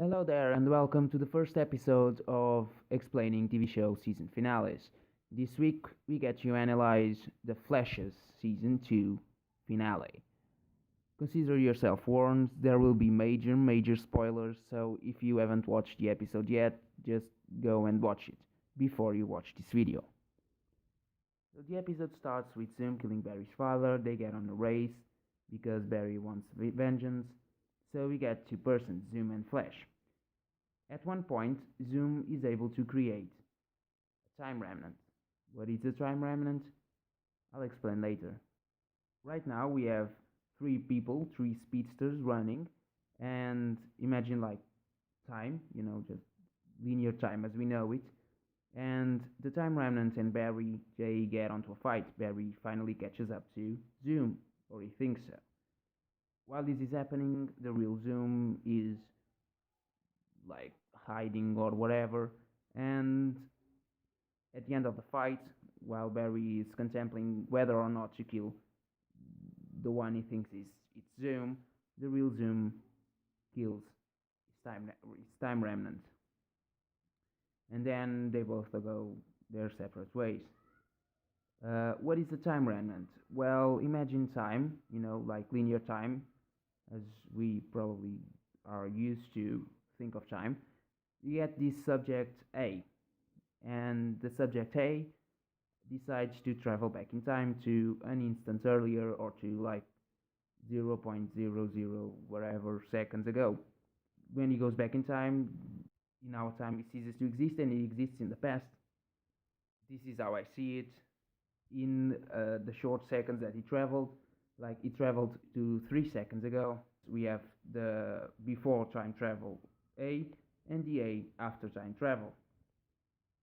Hello there, and welcome to the first episode of Explaining TV Show Season Finales. This week, we get to analyze The Flash's Season 2 finale. Consider yourself warned, there will be major spoilers, so if you haven't watched the episode yet, just go and watch it before you watch this video. So the episode starts with Zoom killing Barry's father. They get on a race because Barry wants vengeance. So we get two persons, Zoom and Flash. At one point, Zoom is able to create a time remnant. What is a time remnant? I'll explain later. Right now, we have three people, three speedsters running, and imagine like time, just linear time as we know it. And the time remnant and Barry, they get onto a fight. Barry finally catches up to Zoom, or he thinks so. While this is happening, the real Zoom is like hiding or whatever. And at the end of the fight, while Barry is contemplating whether or not to kill the one he thinks is it's Zoom, the real Zoom kills his time remnant, and then they both go their separate ways. What is the time remnant? Well, imagine time, like linear time, as we probably are used to think of time. You get this subject A, and the subject A decides to travel back in time to an instant earlier or to like 0.00 whatever seconds ago. When he goes back in time, in our time, it ceases to exist and it exists in the past. This is how I see it. In the short seconds that he traveled, like he traveled to 3 seconds ago, we have the before time travel A and the A after time travel.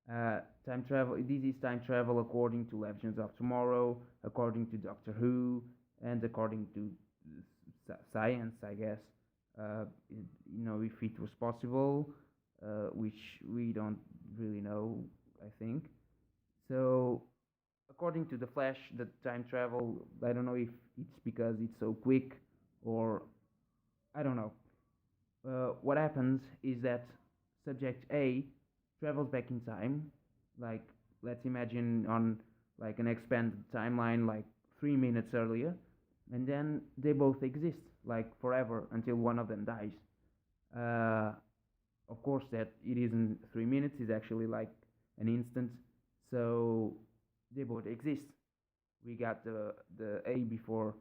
Time travel. This is time travel according to Legends of Tomorrow, according to Doctor Who, and according to science, I guess. If it was possible, which we don't really know, I think. So, according to the Flash, the time travel. I don't know if it's because it's so quick, or I don't know. What happens is that subject A travels back in time, like let's imagine on like an expanded timeline, like 3 minutes earlier, and then they both exist like forever until one of them dies. Uh, of course, that it isn't 3 minutes; it's actually like an instant. So they both exist. We got the A before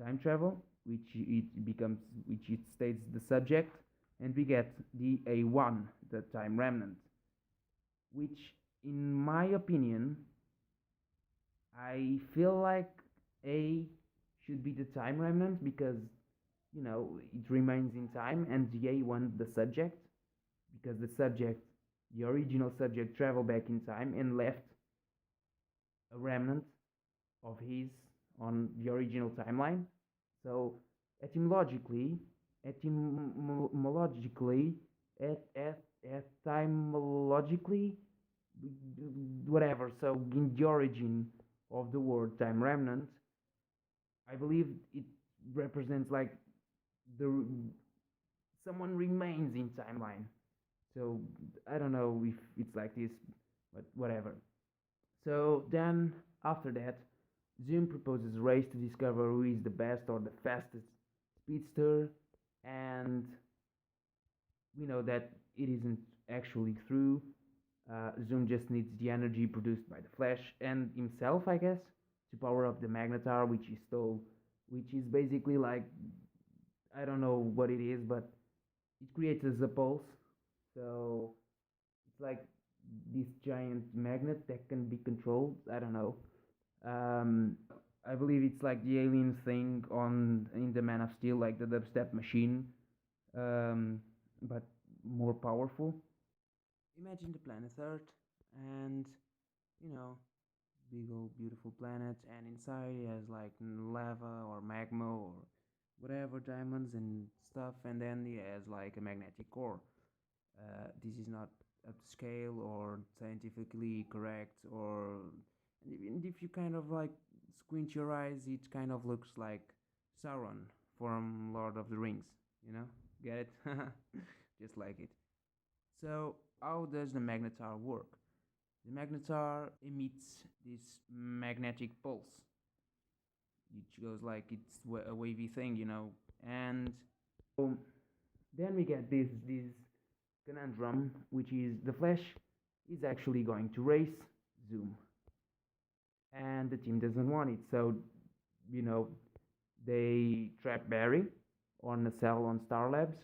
time travel, which it states the subject, and we get the A1, the time remnant, which in my opinion, I feel like A should be the time remnant because it remains in time, and the A1 the subject because the original subject traveled back in time and left a remnant of his on the original timeline. So etymologically, etymologically, etymologically, whatever. So in the origin of the word time remnant, I believe it represents like the someone remains in timeline. So I don't know if it's like this, but whatever. So then after that, Zoom proposes a race to discover who is the best or the fastest speedster, and we know that it isn't actually true. Zoom just needs the energy produced by the Flash and himself, I guess, to power up the magnetar, which he stole, which is basically like I don't know what it is, but it creates a pulse. So it's like this giant magnet that can be controlled. I don't know. Um, I believe it's like the alien thing on in the Man of Steel, like the dubstep machine, but more powerful. Imagine the planet Earth, and you know, big old beautiful planet, and inside it has like lava or magma or whatever diamonds and stuff, and then it has like a magnetic core. This is not upscale or scientifically correct, or and if you kind of like squint your eyes, it kind of looks like Sauron from Lord of the Rings. You know, get it? just like it. So how does the magnetar work? The magnetar emits this magnetic pulse, which goes like it's a wavy thing, and so then we get this conundrum, which is the Flash is actually going to race Zoom, and the team doesn't want it. So you know they trap Barry on a cell on Star Labs.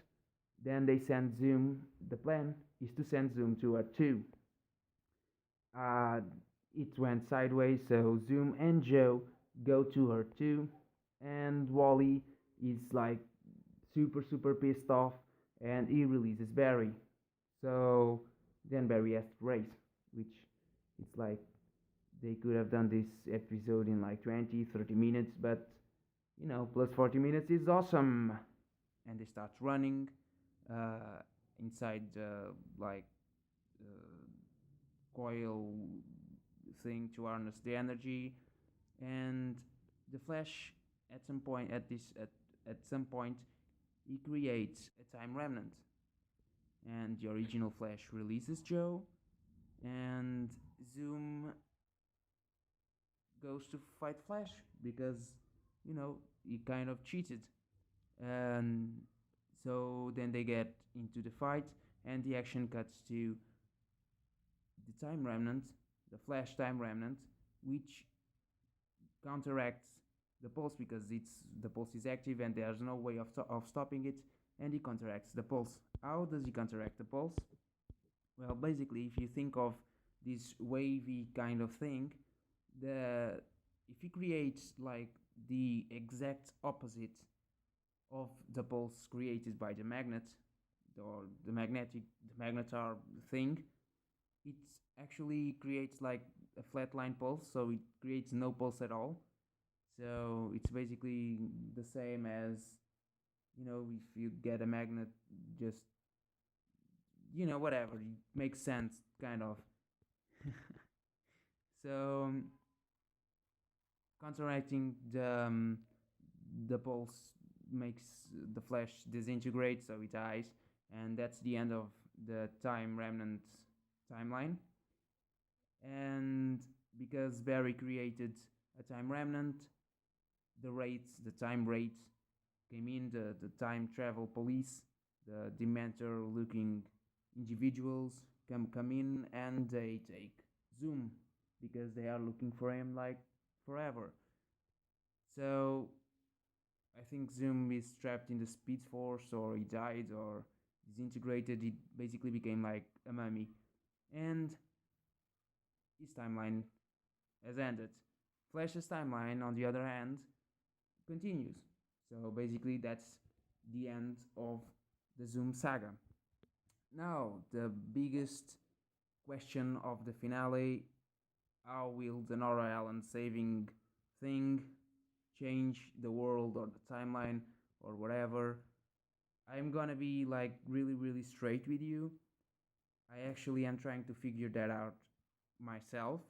Then they send Zoom. The plan is to send Zoom to R2. Uh, it went sideways, so Zoom and Joe go to R2, and Wally is like super pissed off, and he releases Barry. So then Barry has to race, which it's like they could have done this episode in like 20-30 minutes, but plus 40 minutes is awesome. And they start running inside like uh, coil thing to harness the energy, and the Flash at some point he creates a time remnant, and the original Flash releases Joe, and Zoom goes to fight Flash because he kind of cheated, and so then they get into the fight, and the action cuts to the time remnant, the Flash time remnant, which counteracts the pulse because the pulse is active and there's no way of stopping it, and he counteracts the pulse. How does he counteract the pulse? Well, basically, if you think of this wavy kind of thing, if he creates like the exact opposite of the pulse created by the magnet or the magnetar thing, it actually creates like a flatline pulse, so it creates no pulse at all. So it's basically the same as if you get a magnet, just whatever, it makes sense kind of. So counteracting the pulse makes the Flash disintegrate, so he dies, and that's the end of the time remnant timeline. And because Barry created a time remnant, the time rate came in, the time travel police, the Dementor looking individuals come in, and they take Zoom because they are looking for him like forever. So I think Zoom is trapped in the Speed Force, or he died, or disintegrated. It basically became like a mummy, and his timeline has ended. Flash's timeline, on the other hand, continues. So basically, that's the end of the Zoom saga. Now, the biggest question of the finale: how will the Nora Allen saving thing change the world or the timeline or whatever? I'm gonna be like really straight with you. I actually am trying to figure that out myself.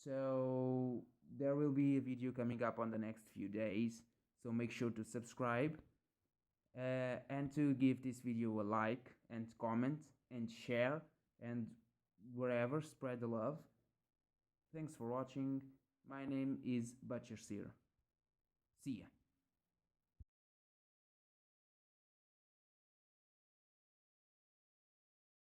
So there will be a video coming up on the next few days. So make sure to subscribe and to give this video a like and comment and share, and wherever, spread the love. Thanks for watching. My name is ButcherCir. See ya.